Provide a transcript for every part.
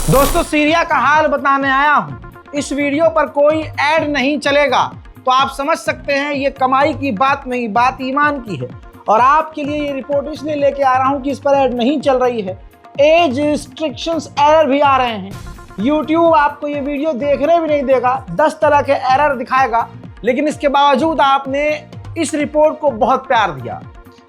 दोस्तों, सीरिया का हाल बताने आया हूं। इस वीडियो पर कोई ऐड नहीं चलेगा, तो आप समझ सकते हैं ये कमाई की बात नहीं, बात ईमान की है। और आपके लिए ये रिपोर्ट इसलिए लेके आ रहा हूं कि इस पर ऐड नहीं चल रही है। एज रिस्ट्रिक्शंस एरर भी आ रहे हैं। यूट्यूब आपको ये वीडियो देखने भी नहीं देगा, 10 तरह के एरर दिखाएगा, लेकिन इसके बावजूद आपने इस रिपोर्ट को बहुत प्यार दिया।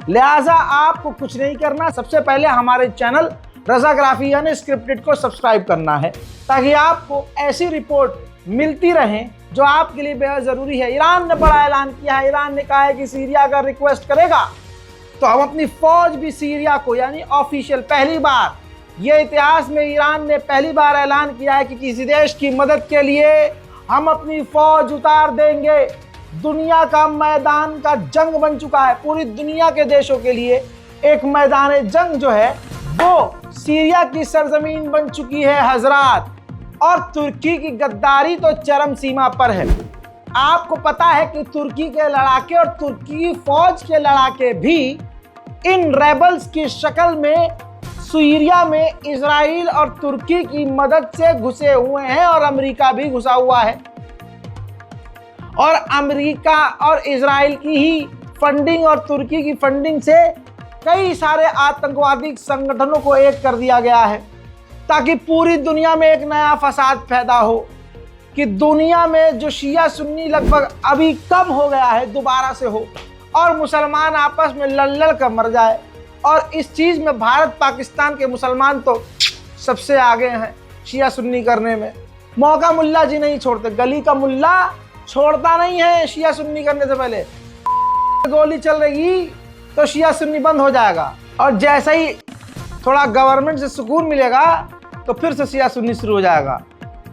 लिहाजा आपको कुछ नहीं करना, सबसे पहले हमारे चैनल रज़ाग्राफी यानी स्क्रिप्टेड को सब्सक्राइब करना है, ताकि आपको ऐसी रिपोर्ट मिलती रहें जो आपके लिए बेहद ज़रूरी है। ईरान ने बड़ा ऐलान किया है। ईरान ने कहा है कि सीरिया अगर रिक्वेस्ट करेगा तो हम अपनी फ़ौज भी सीरिया को, यानी ऑफिशियल पहली बार ये इतिहास में ईरान ने पहली बार ऐलान किया है कि किसी देश की मदद के लिए हम अपनी फ़ौज उतार देंगे। दुनिया का मैदान का जंग बन चुका है। पूरी दुनिया के देशों के लिए एक मैदान जंग जो है वो सीरिया की सरजमीन बन चुकी है हजरात। और तुर्की की गद्दारी तो चरम सीमा पर है। आपको पता है कि तुर्की के लड़ाके और तुर्की की फौज के लड़ाके भी इन रेबल्स की शक्ल में सीरिया में इजराइल और तुर्की की मदद से घुसे हुए हैं, और अमेरिका भी घुसा हुआ है। और अमेरिका और इजराइल की ही फंडिंग और तुर्की की फंडिंग से कई सारे आतंकवादी संगठनों को एक कर दिया गया है, ताकि पूरी दुनिया में एक नया फसाद पैदा हो कि दुनिया में जो शिया सुन्नी लगभग अभी कम हो गया है दोबारा से हो, और मुसलमान आपस में लड़ कर मर जाए। और इस चीज़ में भारत पाकिस्तान के मुसलमान तो सबसे आगे हैं शिया सुन्नी करने में। मौका मुल्ला जी नहीं छोड़ते, गली का मुल्ला छोड़ता नहीं है शिया सुन्नी करने से पहले। गोली चल रही तो शिया सुन्नी बंद हो जाएगा, और जैसे ही थोड़ा गवर्नमेंट से सुकून मिलेगा तो फिर से शिया सुन्नी शुरू हो जाएगा।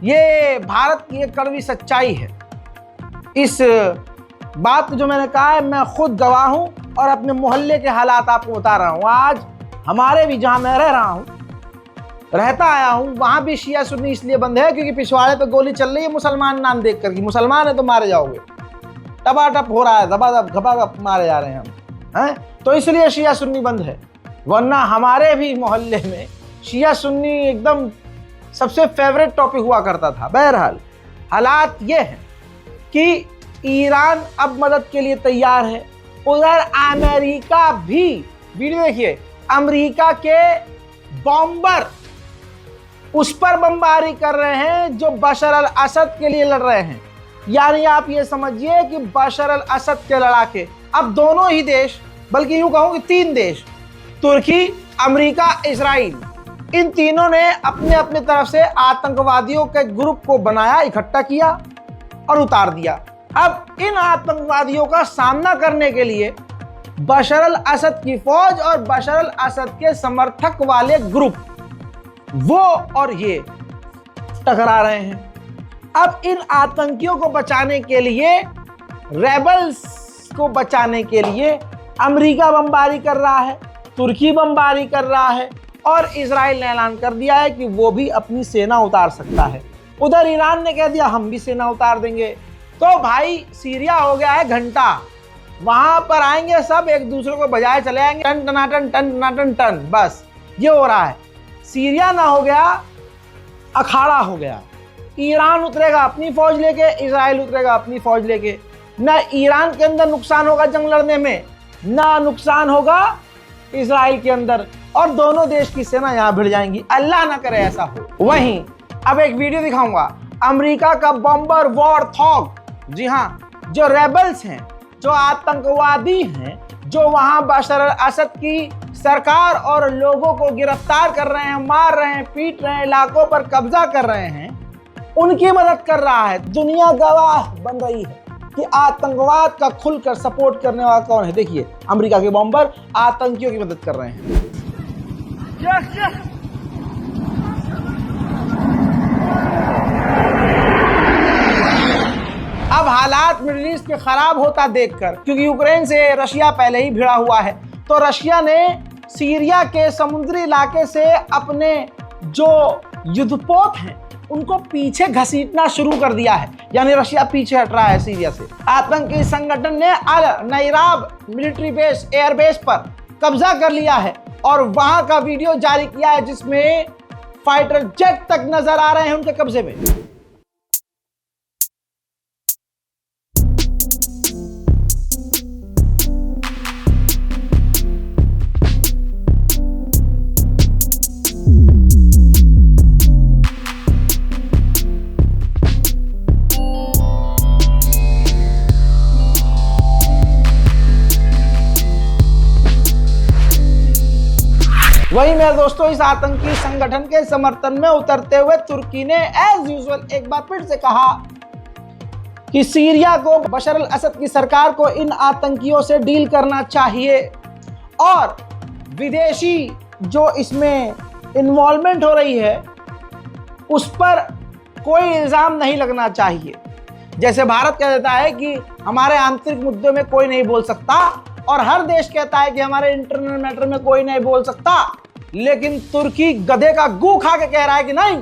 ये भारत की एक कड़वी सच्चाई है। इस बात जो मैंने कहा है मैं खुद गवाह हूँ, और अपने मोहल्ले के हालात आपको बता रहा हूँ। आज हमारे भी जहाँ मैं रह रहा हूँ, रहता आया हूँ, वहाँ भी शिया सुन्नी इसलिए बंद है क्योंकि पिछवाड़े पे गोली चल रही है मुसलमान नाम देख कर कि मुसलमान है तो मारे जाओगे। टपाटप हो रहा है, दबादब घपाघप मारे जा रहे हैं हम, हैं? तो इसलिए शिया सुन्नी बंद है। वरना हमारे भी मोहल्ले में शिया सुन्नी एकदम सबसे फेवरेट टॉपिक हुआ करता था। बहरहाल हालात ये हैं कि ईरान अब मदद के लिए तैयार है। उधर अमेरिका भी, वीडियो देखिए, अमेरिका के बॉम्बर उस पर बमबारी कर रहे हैं जो बशर अल असद के लिए लड़ रहे हैं। यानी आप ये समझिए कि बशर अल असद के लड़ाके अब दोनों ही देश, बल्कि यूं कहूं कि 3 देश, तुर्की, अमेरिका, इजराइल, इन तीनों ने अपने अपने तरफ से आतंकवादियों के ग्रुप को बनाया, इकट्ठा किया और उतार दिया। अब इन आतंकवादियों का सामना करने के लिए बशर अल असद की फौज और बशर अल असद के समर्थक वाले ग्रुप, वो और ये टकरा रहे हैं। अब इन आतंकियों को बचाने के लिए, रेबल्स को बचाने के लिए अमेरिका बमबारी कर रहा है, तुर्की बमबारी कर रहा है, और इजराइल ने ऐलान कर दिया है कि वो भी अपनी सेना उतार सकता है। उधर ईरान ने कह दिया हम भी सेना उतार देंगे। तो भाई सीरिया हो गया है घंटा, वहां पर आएंगे सब, एक दूसरे को बजाए चले आएंगे, टन टनाटन टन टनाटन टन, बस ये हो रहा है। सीरिया ना हो गया, अखाड़ा हो गया। ईरान उतरेगा अपनी फौज लेके, इजराइल उतरेगा अपनी फौज लेके। ना ईरान के अंदर नुकसान होगा जंग लड़ने में, ना नुकसान होगा इजराइल के अंदर, और दोनों देश की सेना यहाँ भिड़ जाएंगी। अल्लाह ना करे ऐसा हो। वहीं अब एक वीडियो दिखाऊंगा अमेरिका का बॉम्बर वॉरथॉग, जी हाँ, जो रेबल्स हैं, जो आतंकवादी हैं, जो वहां बशर अल असद की सरकार और लोगों को गिरफ्तार कर रहे हैं, मार रहे हैं, पीट रहे हैं, इलाकों पर कब्जा कर रहे हैं, उनकी मदद कर रहा है। दुनिया गवाह बन रही है कि आतंकवाद का खुलकर सपोर्ट करने वाला कौन है। देखिए, अमेरिका के बॉम्बर आतंकियों की मदद कर रहे हैं। अब हालात मिडिल ईस्ट के खराब होता देखकर, क्योंकि यूक्रेन से रशिया पहले ही भिड़ा हुआ है, तो रशिया ने सीरिया के समुद्री इलाके से अपने जो युद्धपोत हैं उनको पीछे घसीटना शुरू कर दिया है। यानी रशिया पीछे हट रहा है सीरिया से। आतंकी संगठन ने अल नैराब मिलिट्री बेस, एयरबेस पर कब्जा कर लिया है और वहां का वीडियो जारी किया है जिसमें फाइटर जेट तक नजर आ रहे हैं उनके कब्जे में। वहीं मेरे दोस्तों, इस आतंकी संगठन के समर्थन में उतरते हुए तुर्की ने एज यूजुअल एक बार फिर से कहा कि सीरिया को, बशर अल असद की सरकार को इन आतंकियों से डील करना चाहिए और विदेशी जो इसमें इन्वॉल्वमेंट हो रही है उस पर कोई इल्जाम नहीं लगना चाहिए। जैसे भारत कह देता है कि हमारे आंतरिक मुद्दों में कोई नहीं बोल सकता और हर देश कहता है कि हमारे इंटरनल मैटर में कोई नहीं बोल सकता, लेकिन तुर्की गधे का गू खा के कह रहा है कि नहीं,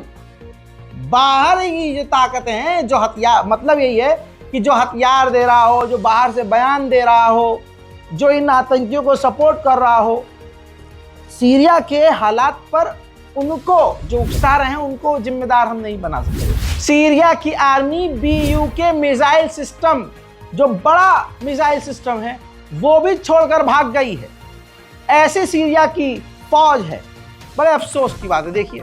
बाहर की जो ताकतें हैं, जो हथियार, मतलब यही है कि जो हथियार दे रहा हो, जो बाहर से बयान दे रहा हो, जो इन आतंकियों को सपोर्ट कर रहा हो, सीरिया के हालात पर उनको जो उकसा रहे हैं उनको जिम्मेदार हम नहीं बना सकते। सीरिया की आर्मी BUK मिसाइल सिस्टम, जो बड़ा मिसाइल सिस्टम है, वो भी छोड़कर भाग गई है। ऐसे सीरिया की फौज है। बड़े अफसोस की बात है। देखिए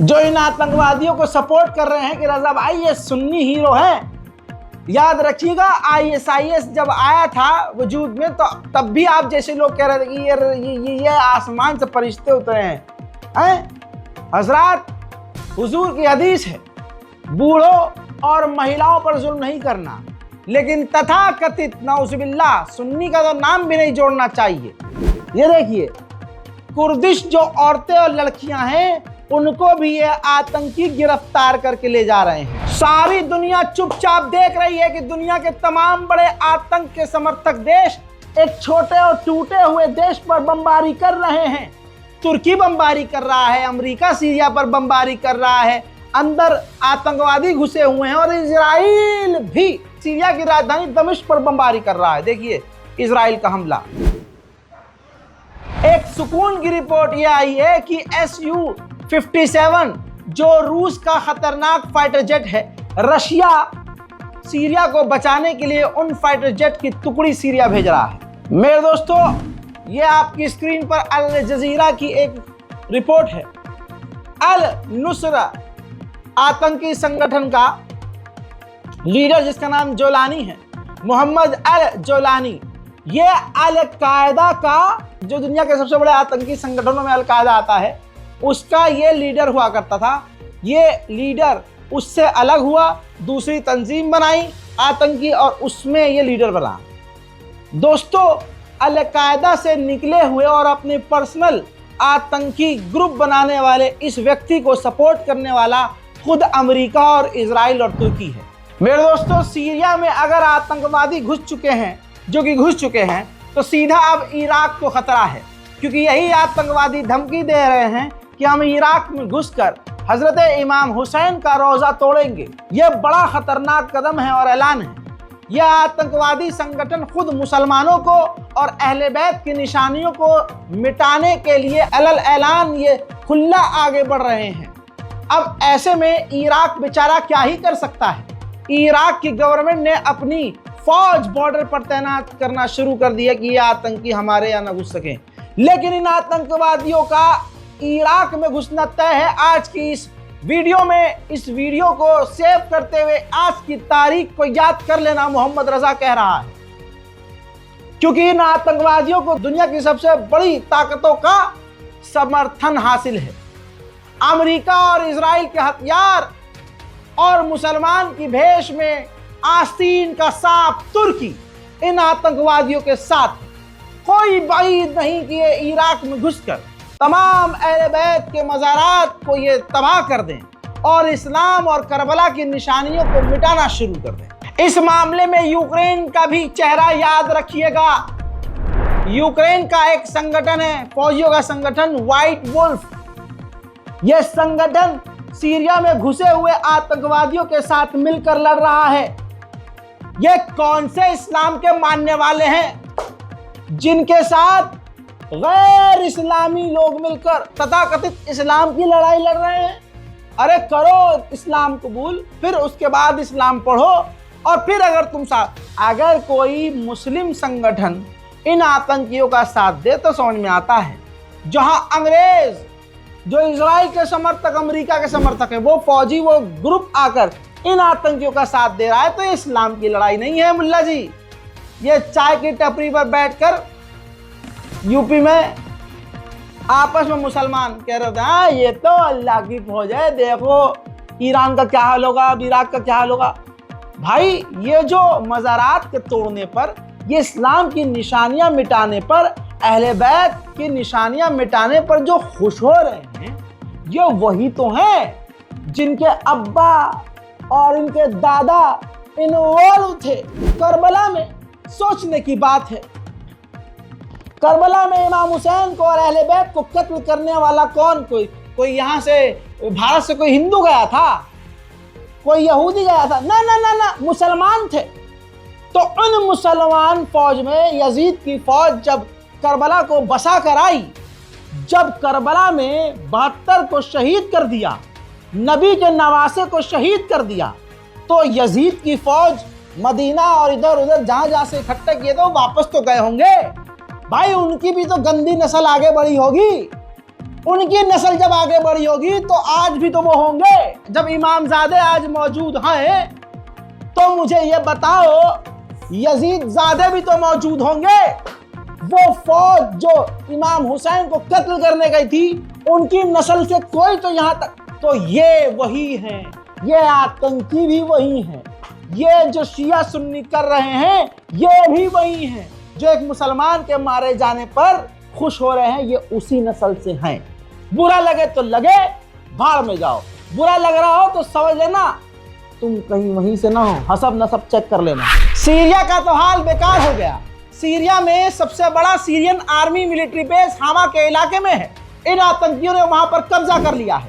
जो इन आतंकवादियों को सपोर्ट कर रहे हैं कि रजा भाई ये सुन्नी हीरो हैं, याद रखिएगा ISIS जब आया था वजूद में तो तब भी आप जैसे लोग कह रहे थे कि ये आसमान से फरिश्ते उतरे हैं। हजरात, हुजूर की हदीस है, बूढ़ों और महिलाओं पर जुल्म नहीं करना, लेकिन तथाकथित नाउजुबिल्लाह सुन्नी का तो नाम भी नहीं जोड़ना चाहिए। ये देखिए, कुर्दिश जो औरतें और लड़कियां हैं उनको भी ये आतंकी गिरफ्तार करके ले जा रहे हैं। सारी दुनिया चुपचाप देख रही है कि दुनिया के तमाम बड़े आतंक के समर्थक देश एक छोटे और टूटे हुए देश पर बमबारी कर रहे हैं। तुर्की बमबारी कर रहा है, अमेरिका सीरिया पर बमबारी कर रहा है, अंदर आतंकवादी घुसे हुए हैं और इजराइल भी सीरिया की राजधानी दमिश्क पर बमबारी कर रहा है। देखिए इजराइल का हमला। एक सुकून की रिपोर्ट यह आई है कि Su-57 जो रूस का खतरनाक फाइटर जेट है, रशिया सीरिया को बचाने के लिए उन फाइटर जेट की टुकड़ी सीरिया भेज रहा है। मेरे दोस्तों, ये आपकी स्क्रीन पर अल जजीरा की एक रिपोर्ट है। अल नुसरा आतंकी संगठन का लीडर, जिसका नाम जोलानी है, मोहम्मद अल जोलानी, ये अल कायदा का, जो दुनिया के सबसे बड़े आतंकी संगठनों में अल कायदा आता है, उसका ये लीडर हुआ करता था। ये लीडर उससे अलग हुआ, दूसरी तंजीम बनाई आतंकी और उसमें ये लीडर बना। दोस्तों, अल कायदा से निकले हुए और अपने पर्सनल आतंकी ग्रुप बनाने वाले इस व्यक्ति को सपोर्ट करने वाला खुद अमेरिका और इजराइल और तुर्की है। मेरे दोस्तों, सीरिया में अगर आतंकवादी घुस चुके हैं, जो कि घुस चुके हैं, तो सीधा अब इराक को खतरा है, क्योंकि यही आतंकवादी धमकी दे रहे हैं कि हम इराक में घुसकर हजरत इमाम हुसैन का रोजा तोड़ेंगे। यह बड़ा खतरनाक कदम है और ऐलान है। यह आतंकवादी संगठन खुद मुसलमानों को और अहले बैत की निशानियों को मिटाने के लिए अलल ऐलान ये खुला आगे बढ़ रहे हैं। अब ऐसे में इराक बेचारा क्या ही कर सकता है। इराक की गवर्नमेंट ने अपनी फौज बॉर्डर पर तैनात करना शुरू कर दिया कि ये आतंकी हमारे यहाँ न घुस सकें, लेकिन इन आतंकवादियों का इराक में घुसना तय है। आज की इस वीडियो में, इस वीडियो को सेव करते हुए आज की तारीख को याद कर लेना, मोहम्मद रजा कह रहा है, क्योंकि इन आतंकवादियों को दुनिया की सबसे बड़ी ताकतों का समर्थन हासिल है। अमेरिका और इजराइल के हथियार और मुसलमान की भेष में आस्तीन का सांप तुर्की इन आतंकवादियों के साथ है। कोई बाइद नहीं कि ये इराक में घुसकर तमाम अहले बैत के मज़ारात को ये तबाह कर दें और इस्लाम और करबला की निशानियों को मिटाना शुरू कर दें। इस मामले में यूक्रेन का भी चेहरा याद रखिएगा। यूक्रेन का एक संगठन है, फौजियों का संगठन व्हाइट वुल्फ। यह संगठन सीरिया में घुसे हुए आतंकवादियों के साथ मिलकर लड़ रहा है। ये कौन से इस्लाम के मानने वाले हैं जिनके साथ गैर इस्लामी लोग मिलकर तथाकथित इस्लाम की लड़ाई लड़ रहे हैं? अरे करो इस्लाम कबूल, फिर उसके बाद इस्लाम पढ़ो, और फिर अगर कोई मुस्लिम संगठन इन आतंकियों का साथ दे तो समझ में आता है। जहां अंग्रेज, जो इजराइल के समर्थक, अमेरिका के समर्थक है, वो फौजी, वो ग्रुप आकर इन आतंकियों का साथ दे रहा है, तो ये इस्लाम की लड़ाई नहीं है मुल्ला जी। ये चाय की टपरी पर बैठकर यूपी में आपस में मुसलमान कह रहे थे, हाँ ये तो अल्लाह की फौज है, देखो ईरान का क्या हाल होगा, अब इराक का क्या हाल होगा। भाई ये जो मज़ारात के तोड़ने पर, ये इस्लाम की निशानियां मिटाने पर, अहले बैत की निशानियां मिटाने पर जो खुश हो रहे हैं, ये वही तो हैं जिनके अब्बा और इनके दादा इन्वॉल्व थे करबला में। सोचने की बात है, करबला में इमाम हुसैन को और अहले बैत को कत्ल करने वाला कौन? कोई यहाँ से भारत से कोई हिंदू गया था, कोई यहूदी गया था? ना ना ना ना, मुसलमान थे। तो उन मुसलमान फौज में यजीद की फौज जब करबला को बसा कर आई, जब करबला में 72 को शहीद कर दिया, नबी के नवासे को शहीद कर दिया, तो यजीद की फौज मदीना और इधर उधर जहां जहां से इकट्ठे किए थे, वापस तो गए होंगे। भाई उनकी भी तो गंदी नस्ल आगे बढ़ी होगी, उनकी नस्ल जब आगे बढ़ी होगी तो आज भी तो वो होंगे। जब इमामजादे आज मौजूद हैं तो मुझे ये बताओ, यजीद ज़ादे भी तो मौजूद होंगे। वो फौज जो इमाम हुसैन को कत्ल करने गई थी, उनकी नस्ल से कोई तो यहाँ तक, तो ये वही हैं, ये आतंकी भी वही हैं, ये जो शिया सुन्नी कर रहे हैं ये भी वही हैं, जो एक मुसलमान के मारे जाने पर खुश हो रहे हैं, ये उसी नस्ल से हैं। बुरा लगे तो लगे, भाड़ में जाओ। बुरा लग रहा हो तो समझ लेना तुम कहीं वहीं से ना हो, हसब नसब चेक कर लेना। सीरिया का तो हाल बेकार हो गया। सीरिया में सबसे बड़ा सीरियन आर्मी मिलिट्री बेस हामा के इलाके में है। इन आतंकियों ने वहां पर कब्जा कर लिया है।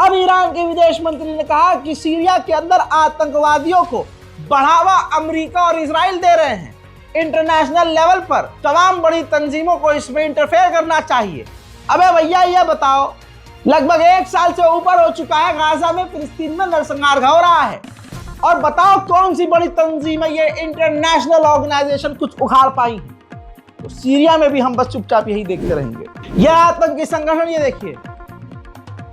अब ईरान के विदेश मंत्री ने कहा कि सीरिया के अंदर आतंकवादियों को बढ़ावा अमेरिका और इजराइल दे रहे हैं। इंटरनेशनल लेवल पर तमाम बड़ी तंजीमों को इसमें इंटरफेयर करना चाहिए। अबे भैया ये बताओ, लगभग 1 साल से ऊपर हो चुका है गाजा में, फिलिस्तीन में नरसंहार हो रहा है, और बताओ कौन सी बड़ी तंजीम है ये इंटरनेशनल ऑर्गेनाइजेशन कुछ उखाड़ पाई है? तो सीरिया में भी हम बस चुपचाप यही देखते रहेंगे। यह आतंकी संगठन, ये देखिए,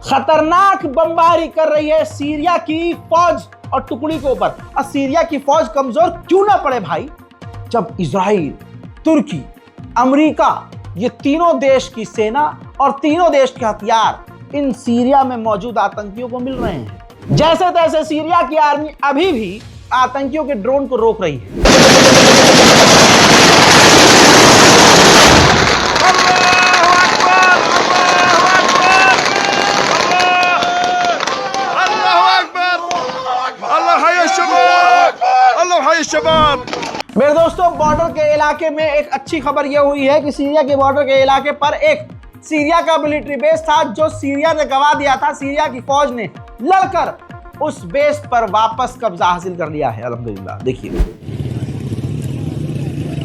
खतरनाक बमबारी कर रही है सीरिया की फौज और टुकड़ी के ऊपर। और सीरिया की फौज कमजोर क्यों ना पड़े भाई, जब इजराइल, तुर्की, अमेरिका, ये तीनों देश की सेना और तीनों देश के हथियार इन सीरिया में मौजूद आतंकियों को मिल रहे हैं। जैसे तैसे सीरिया की आर्मी अभी भी आतंकियों के ड्रोन को रोक रही है। मेरे दोस्तों, बॉर्डर के इलाके में एक अच्छी खबर यह हुई है कि सीरिया के बॉर्डर के इलाके पर एक सीरिया का मिलिट्री बेस था जो सीरिया ने गंवा दिया था। सीरिया की फौज ने लड़कर उस बेस पर वापस कब्जा हासिल कर लिया है, अल्हम्दुलिल्लाह। देखिए,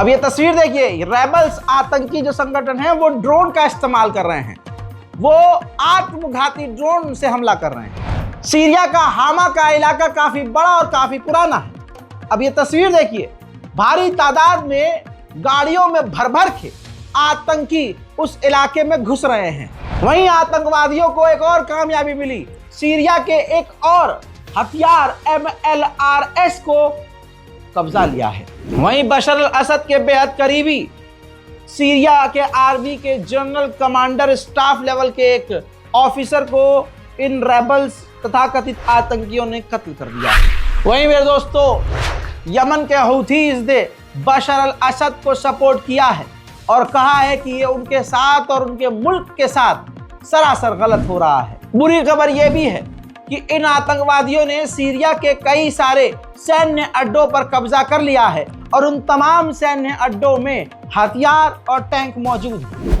अब ये तस्वीर देखिए, रेबल्स आतंकी जो संगठन है वो ड्रोन का इस्तेमाल कर रहे हैं, वो आत्मघाती ड्रोन से हमला कर रहे हैं। सीरिया का हामा का इलाका काफी बड़ा और काफी पुराना है। अब ये तस्वीर देखिए, भारी तादाद में गाड़ियों में भर भर के आतंकी उस इलाके में घुस रहे हैं। वहीं आतंकवादियों को एक और कामयाबी मिली, सीरिया के एक और हथियार MLRS को कब्जा लिया है। वहीं बशर अल असद के बेहद करीबी सीरिया के आर्मी के जनरल कमांडर स्टाफ लेवल के एक ऑफिसर को इन रेबल्स तथा कथित आतंकियों ने कत्ल कर दिया। वहीं मेरे दोस्तों, यमन के हूथीज ने बशर अल असद को सपोर्ट किया है और कहा है कि ये उनके साथ और उनके मुल्क के साथ सरासर गलत हो रहा है। बुरी खबर यह भी है कि इन आतंकवादियों ने सीरिया के कई सारे सैन्य अड्डों पर कब्जा कर लिया है और उन तमाम सैन्य अड्डों में हथियार और टैंक मौजूद हैं।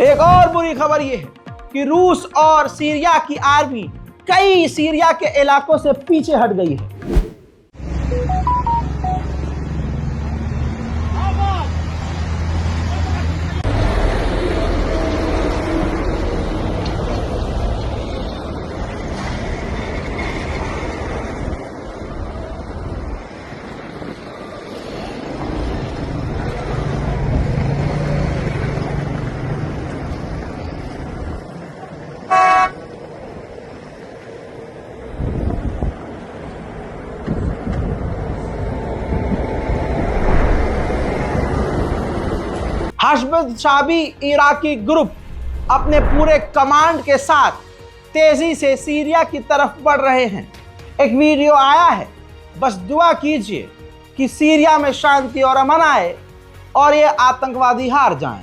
एक और बुरी खबर यह है कि रूस और सीरिया की आर्मी कई सीरिया के इलाकों से पीछे हट गई है। हशद शाबी इराकी ग्रुप अपने पूरे कमांड के साथ तेजी से सीरिया की तरफ बढ़ रहे हैं। एक वीडियो आया है, बस दुआ कीजिए कि सीरिया में शांति और अमन आए और ये आतंकवादी हार जाएं।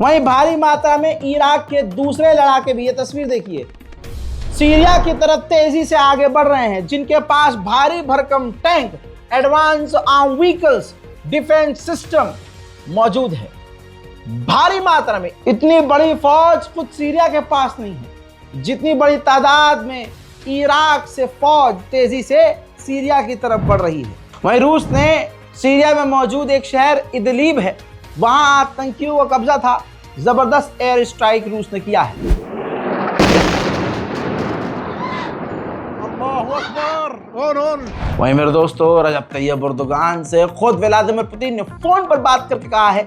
वहीं भारी मात्रा में इराक के दूसरे लड़ाके भी, ये तस्वीर देखिए, सीरिया की तरफ तेजी से आगे बढ़ रहे हैं, जिनके पास भारी भरकम tank, advance arm vehicles, defence system मौजूद है। भारी मात्रा में इतनी बड़ी फौज खुद सीरिया के पास नहीं है जितनी बड़ी तादाद में इराक से फौज तेजी से सीरिया की तरफ बढ़ रही है। वहीं रूस ने सीरिया में मौजूद एक शहर इदलीब है, वहां आतंकियों का कब्जा था, जबरदस्त एयर स्ट्राइक रूस ने किया है। वहीं मेरे दोस्तों, रजब तैयब एर्दोगान से खुद व्लादिमीर पुतिन ने फोन पर बात करके कहा है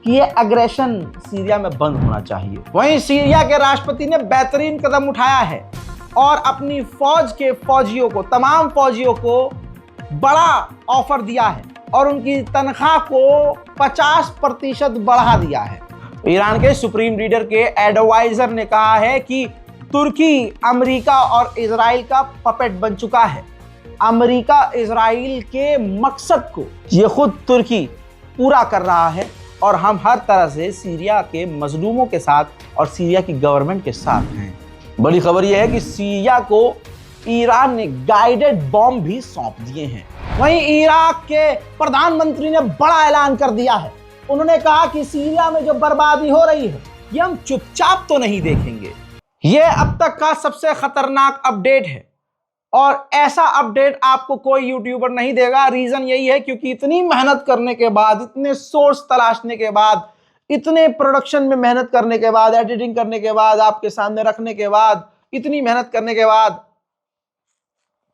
कि ये अग्रेशन सीरिया में बंद होना चाहिए। वहीं सीरिया के राष्ट्रपति ने बेहतरीन कदम उठाया है और अपनी फौज के फौजियों को, तमाम फौजियों को बड़ा ऑफर दिया है और उनकी तनख्वाह को 50% बढ़ा दिया है। ईरान के सुप्रीम लीडर के एडवाइजर ने कहा है कि तुर्की अमेरिका और इजराइल का पपेट बन चुका है। अमेरिका इजराइल के मकसद को ये खुद तुर्की पूरा कर रहा है और हम हर तरह से सीरिया के मजलूमों के साथ और सीरिया की गवर्नमेंट के साथ हैं। बड़ी खबर यह है कि सीरिया को ईरान ने गाइडेड बॉम्ब भी सौंप दिए हैं। वहीं इराक के प्रधानमंत्री ने बड़ा ऐलान कर दिया है। उन्होंने कहा कि सीरिया में जो बर्बादी हो रही है ये हम चुपचाप तो नहीं देखेंगे। ये अब तक का सबसे खतरनाक अपडेट है और ऐसा अपडेट आपको कोई यूट्यूबर नहीं देगा। रीजन यही है क्योंकि इतनी मेहनत करने के बाद, इतने सोर्स तलाशने के बाद, इतने प्रोडक्शन में मेहनत करने के बाद, एडिटिंग करने के बाद, आपके सामने रखने के बाद, इतनी मेहनत करने के बाद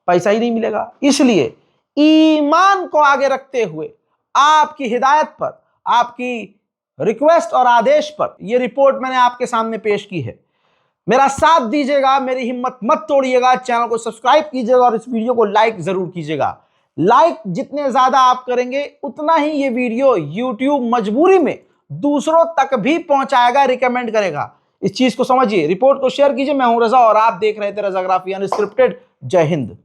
पैसा ही नहीं मिलेगा। इसलिए ईमान को आगे रखते हुए आपकी हिदायत पर, आपकी रिक्वेस्ट और आदेश पर यह रिपोर्ट मैंने आपके सामने पेश की है। मेरा साथ दीजिएगा, मेरी हिम्मत मत तोड़िएगा, चैनल को सब्सक्राइब कीजिएगा और इस वीडियो को लाइक जरूर कीजिएगा। लाइक जितने ज्यादा आप करेंगे उतना ही ये वीडियो YouTube मजबूरी में दूसरों तक भी पहुंचाएगा, रिकमेंड करेगा। इस चीज को समझिए। रिपोर्ट को शेयर कीजिए। मैं हूं रजा और आप देख रहे थे रजाग्राफी अनस्क्रिप्टेड। जय हिंद।